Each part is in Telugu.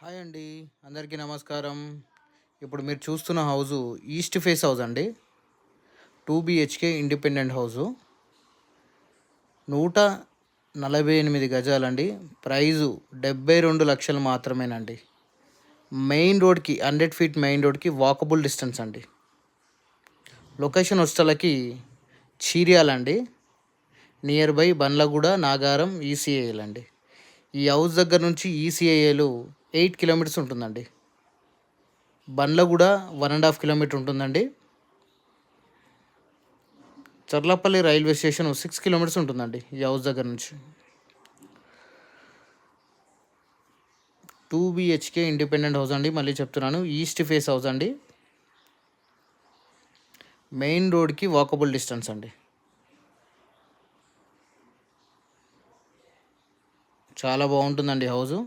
హాయ్ అండి, అందరికీ నమస్కారం. ఇప్పుడు మీరు చూస్తున్న హౌజు ఈస్ట్ ఫేస్ హౌస్ అండి. 2 BHK ఇండిపెండెంట్ హౌజు, 148 గజాలండి. ప్రైజు 72 లక్షలు మాత్రమేనండి. మెయిన్ రోడ్కి 100 ఫీట్ మెయిన్ రోడ్కి వాకబుల్ డిస్టెన్స్ అండి. లొకేషన్ వచ్చేసరికి చీర్యాలండి, nearby Bandlaguda, Nagaram, ECIL అండి. ఈ హౌస్ దగ్గర నుంచి ఈసీఐఎల్ 8 కిలోమీటర్స్ ఉంటుందండి. బండ్లగూడ 1.5 కిలోమీటర్ ఉంటుందండి. చర్లపల్లి రైల్వే స్టేషన్ 6 కిలోమీటర్స్ ఉంటుందండి ఈ హౌస్ దగ్గర నుంచి. 2 BHK ఇండిపెండెంట్ హౌస్ అండి. మళ్ళీ చెప్తున్నాను, ఈస్ట్ ఫేస్ హౌస్ అండి. మెయిన్ రోడ్కి వాకబుల్ డిస్టెన్స్ అండి. చాలా బాగుంటుందండి హౌజు.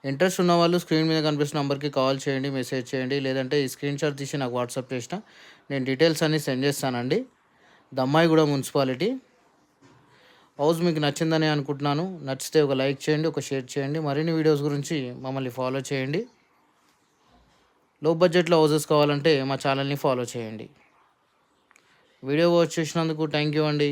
ఇంట్రెస్ట్ ఉన్న వాళ్ళు స్క్రీన్ మీద కనిపిస్తున్న నెంబర్కి కాల్ చేయండి, మెసేజ్ చేయండి, లేదంటే ఈ స్క్రీన్ షాట్ తీసి నాకు వాట్సాప్ చేసిన నేను డీటెయిల్స్ అన్నీ సెండ్ చేస్తానండి. దమ్మాయిగూడ మున్సిపాలిటీ. హౌస్ మీకు నచ్చిందని అనుకుంటున్నాను. నచ్చితే ఒక లైక్ చేయండి, ఒక షేర్ చేయండి. మరిన్ని వీడియోస్ గురించి మమ్మల్ని ఫాలో చేయండి. లో బడ్జెట్లో హౌసెస్ కావాలంటే మా ఛానల్ని ఫాలో చేయండి. వీడియో వాచ్ చేసినందుకు థ్యాంక్ యూ అండి.